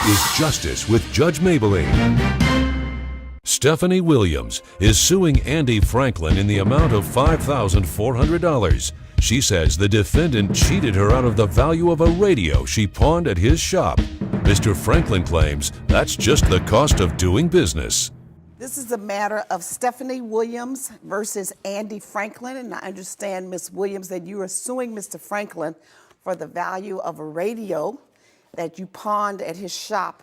is Justice with Judge Mablean. Stephanie Williams is suing Andy Franklin in the amount of $5,400. She says the defendant cheated her out of the value of a radio she pawned at his shop. Mr. Franklin claims that's just the cost of doing business. This is a matter of Stephanie Williams versus Andy Franklin, and I understand, Ms. Williams, that you are suing Mr. Franklin for the value of a radio that you pawned at his shop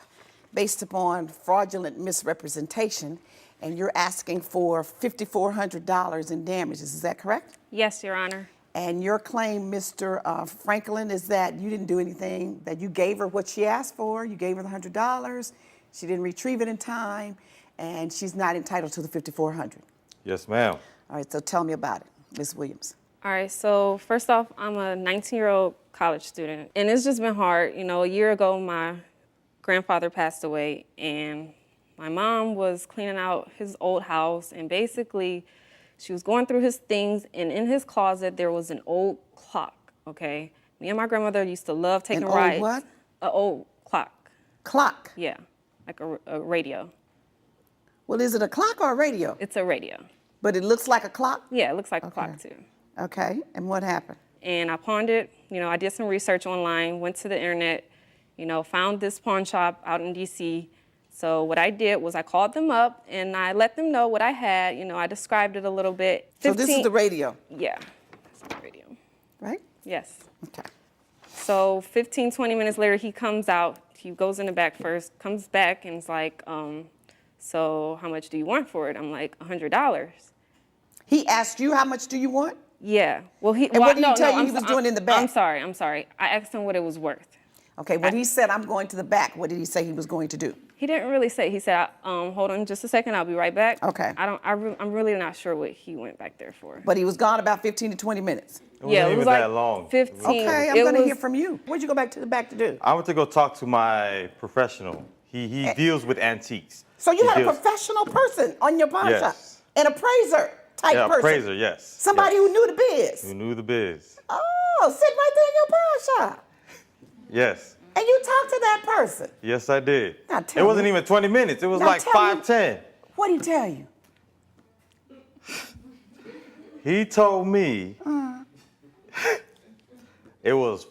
based upon fraudulent misrepresentation, and you're asking for $5,400 in damages. Is that correct? Yes, Your Honor. And your claim, Mr. Franklin, is that you didn't do anything, that you gave her what she asked for, you gave her the $100, she didn't retrieve it in time, and she's not entitled to the $5,400. Yes, ma'am. All right, so tell me about it, Ms. Williams. All right, so first off, I'm a 19-year-old college student, and it's just been hard. You know, a year ago, my grandfather passed away, and my mom was cleaning out his old house, and basically, she was going through his things, and in his closet, there was an old clock, okay? Me and my grandmother used to love taking rides. An old what? An old clock. Clock? Yeah, like a radio. Well, is it a clock or a radio? It's a radio. But it looks like a clock? Yeah, it looks like a clock, too. Okay, and what happened? And I pawned it. You know, I did some research online, went to the internet, you know, found this pawn shop out in D.C. So what I did was I called them up and I let them know what I had. You know, I described it a little bit. So this is the radio? Yeah, it's the radio. Right? Yes. Okay. So 15, 20 minutes later, he comes out. He goes in the back first, comes back and is like, so how much do you want for it? I'm like, $100. He asked you how much do you want? Yeah. Well, what did he tell you he was doing in the back? I'm sorry. I asked him what it was worth. Okay, when he said, I'm going to the back, what did he say he was going to do? He didn't really say. He said, hold on just a second, I'll be right back. Okay. I'm really not sure what he went back there for. But he was gone about 15 to 20 minutes. It wasn't even like that long. 15. Okay, I'm going to hear from you. What'd you go back to the back to do? I went to go talk to my professional. He deals with antiques. So you had a professional person on your pawn shop? An appraiser type person? Yeah, appraiser, yes. Somebody who knew the biz? Who knew the biz. Oh, sitting right there in your pawn shop? Yes. And you talked to that person? Yes, I did. Now It wasn't even 20 minutes. It was like 5-10. What did he tell you? He told me it was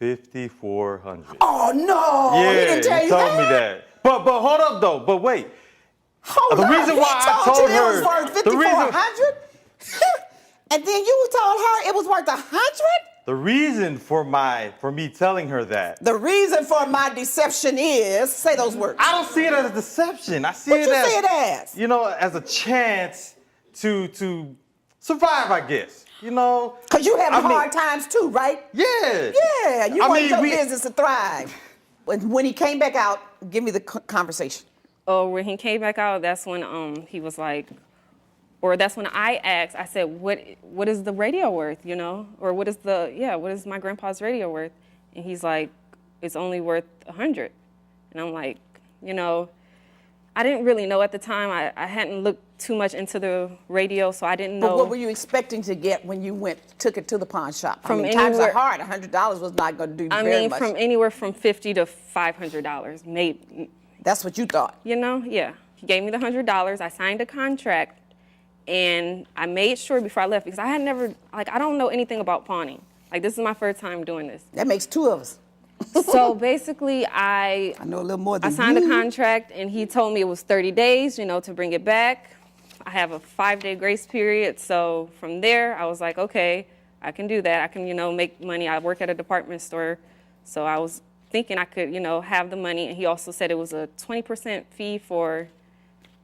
$5,400. Oh, no. Yeah, he didn't tell he you told me that. But hold up, though. But wait. Hold the up. reason why I told you her it was worth $5,400? And then you told her it was worth $100? The reason for me telling her that. The reason for my deception is, say those words. I don't see it as a deception. I see What it you as, see it as? you know, as a chance to survive, I guess. You know. Because you having hard times too, right? Yeah. Yeah, you want your business to thrive. When he came back out, give me the conversation. Oh, when he came back out, that's when he was like, or that's when I asked, I said, what is the radio worth, you know? Or what is my grandpa's radio worth? And he's like, it's only worth $100. And I'm like, you know, I didn't really know at the time. I hadn't looked too much into the radio, so I didn't know. But what were you expecting to get when you took it to the pawn shop? From times are hard. $100 was not going to do very much. From anywhere from $50 to $500, maybe. That's what you thought? You know, yeah. He gave me the $100. I signed a contract. And I made sure before I left, because I had never, I don't know anything about pawning. This is my first time doing this. That makes two of us. So basically, I know a little more than I signed a contract, and he told me it was 30 days, you know, to bring it back. I have a 5-day grace period. So from there, I was like, okay, I can do that. I can, you know, make money. I work at a department store. So I was thinking I could, you know, have the money. And he also said it was a 20% fee for,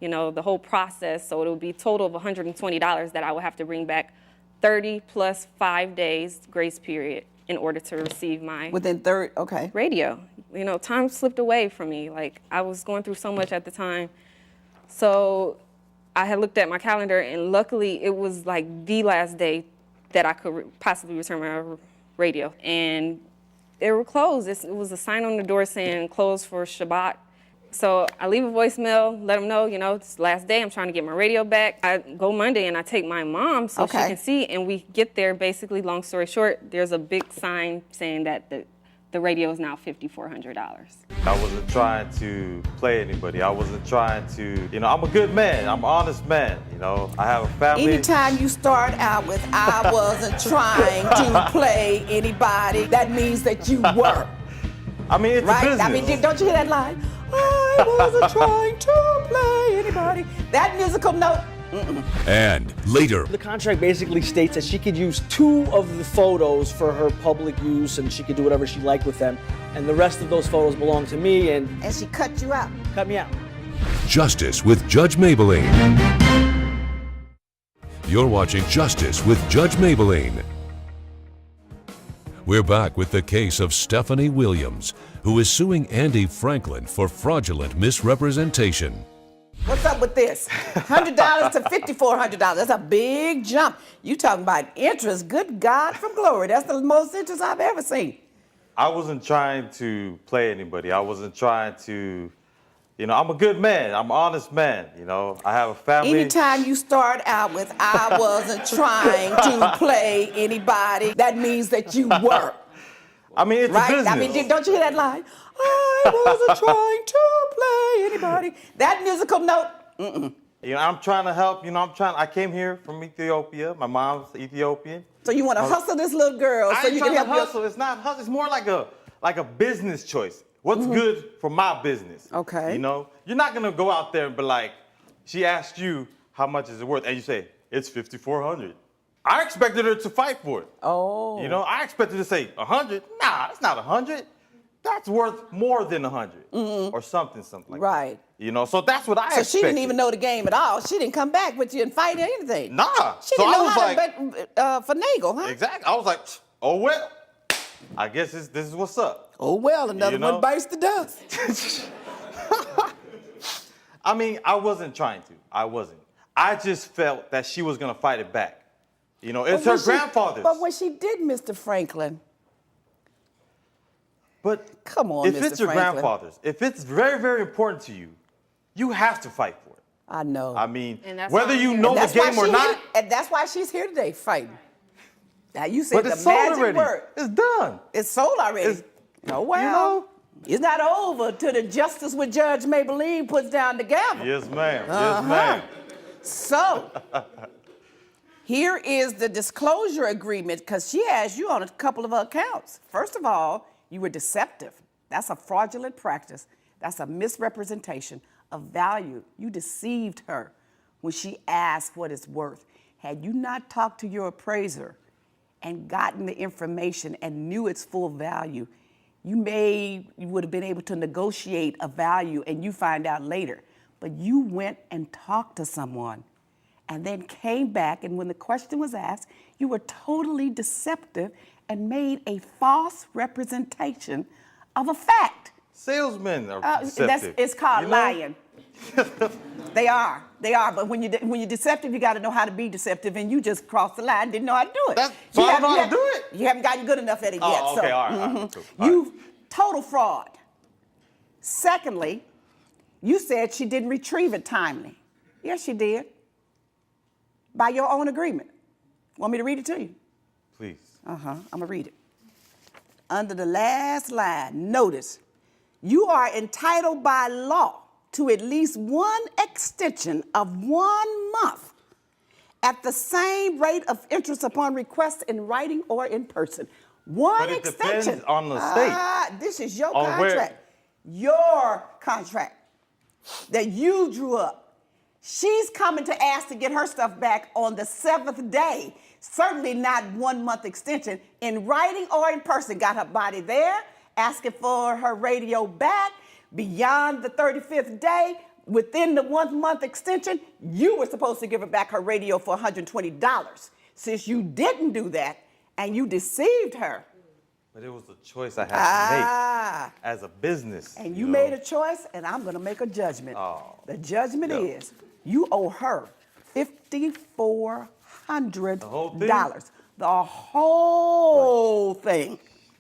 you know, the whole process. So it would be a total of $120 that I would have to bring back 30 plus 5 days grace period in order to receive my radio. You know, time slipped away from me. I was going through so much at the time. So I had looked at my calendar, and luckily it was the last day that I could possibly return my radio. And they were closed. It was a sign on the door saying closed for Shabbat. So I leave a voicemail, let them know, you know, it's the last day, I'm trying to get my radio back. I go Monday and I take my mom so she can see, and we get there, basically, long story short, there's a big sign saying that the the radio is now $5,400. I wasn't trying to play anybody. I wasn't trying to, I'm a good man. I'm an honest man. I have a family. Anytime you start out with "I wasn't trying to play anybody," that means that you were. I mean, it's a Right? business. I mean, don't you hear that line? I wasn't trying to play anybody. That musical note. And later, The contract basically states that she could use 2 of the photos for her public use and she could do whatever she liked with them. And the rest of those photos belong to me and And she cut you out. cut me out. Justice with Judge Mablean. You're watching Justice with Judge Mablean. We're back with the case of Stephanie Williams, who is suing Andy Franklin for fraudulent misrepresentation. What's up with this? $100 to $5,400. That's a big jump. You talking about interest? Good God from glory. That's the most interest I've ever seen. I wasn't trying to play anybody. I wasn't trying to, I'm a good man. I'm an honest man. I have a family. Anytime you start out with "I wasn't trying to play anybody," that means that you were. I mean, it's a Right? business. I mean, don't you hear that line? I wasn't trying to play anybody. That musical note. I'm trying to help. I came here from Ethiopia. My mom's Ethiopian. So you want to hustle this little girl I so ain't you trying can to help hustle. It's not hustle. It's more like a business choice. What's good for my business? Okay. You're not gonna go out there and be like, she asked you how much is it worth, and you say it's $5,400. I expected her to fight for it. Oh. I expected her to say 100. Nah, it's not 100. That's worth more than 100 or something like Right. that. So that's what I So expected. she didn't even know the game at all. She didn't come back with you and fight or anything. Nah. She So didn't I know was how like, to finagle, huh? exactly. I was like, oh well. I guess this is what's up. Oh, well, another one bites the dust. I mean, I wasn't trying to. I wasn't. I just felt that she was gonna fight it back. It's her grandfather's. But when she did, Mr. Franklin, But come on, if Mr. it's your Franklin. grandfather's, if it's very, very important to you, you have to fight for it. I know. I mean, And that's whether why I'm you here. know the That's why game or she not, here- and that's why she's here today fighting. Now you said but the it's sold magic already. word. It's done. It's sold already. It's- Oh well. It's not over till the Justice with Judge Mablean puts down the gavel. Yes, ma'am. Uh-huh. Yes, ma'am. So, here is the disclosure agreement because she has you on a couple of accounts. First of all, you were deceptive. That's a fraudulent practice. That's a misrepresentation of value. You deceived her when she asked what it's worth. Had you not talked to your appraiser and gotten the information and knew its full value, you would have been able to negotiate a value and you find out later. But you went and talked to someone and then came back, and when the question was asked, you were totally deceptive and made a false representation of a fact. Salesmen are deceptive. It's called you know? lying. They are. But when you're deceptive, you got to know how to be deceptive, and you just crossed the line, didn't know how to do it. So I don't know how to do it? You haven't gotten good enough at it yet. Oh, okay, so, all right, cool. All You total fraud. Secondly, you said she didn't retrieve it timely. Yes, she did. By your own agreement. Want me to read it to you? Please. I'm gonna read it. Under the last line, notice, you are entitled by law to at least one extension of 1 month at the same rate of interest upon request in writing or in person. One But it extension. depends on the state. This is your On where- contract. Your contract that you drew up. She's coming to ask to get her stuff back on the 7th day. Certainly not 1 month extension. In writing or in person, got her body there, asking for her radio back. Beyond the 35th day, within the 1 month extension, you were supposed to give her back her radio for $120. Since you didn't do that and you deceived her. But it was a choice I had to make Ah. as a business. And you know? made a choice, and I'm going to make a judgment. Oh. The judgment Yeah. is you owe her $5,400. The whole thing? The whole thing.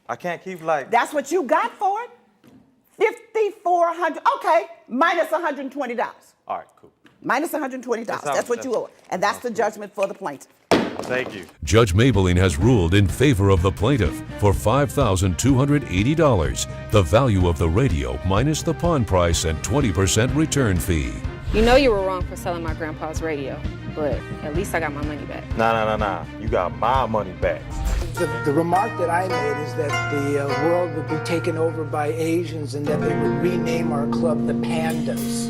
I can't keep like. That's what you got for it? $5,400. Okay, minus $120. All right, cool. Minus $120. That sounds- That's what you owe. And that's the sounds cool. judgment for the plaintiff. All Thank you. Judge Mablean has ruled in favor of the plaintiff for $5,280, the value of the radio minus the pawn price and 20% return fee. You know you were wrong for selling my grandpa's radio, but at least I got my money back. Nah. You got my money back. The remark that I made is that the world would be taken over by Asians and that they would rename our club the Pandas.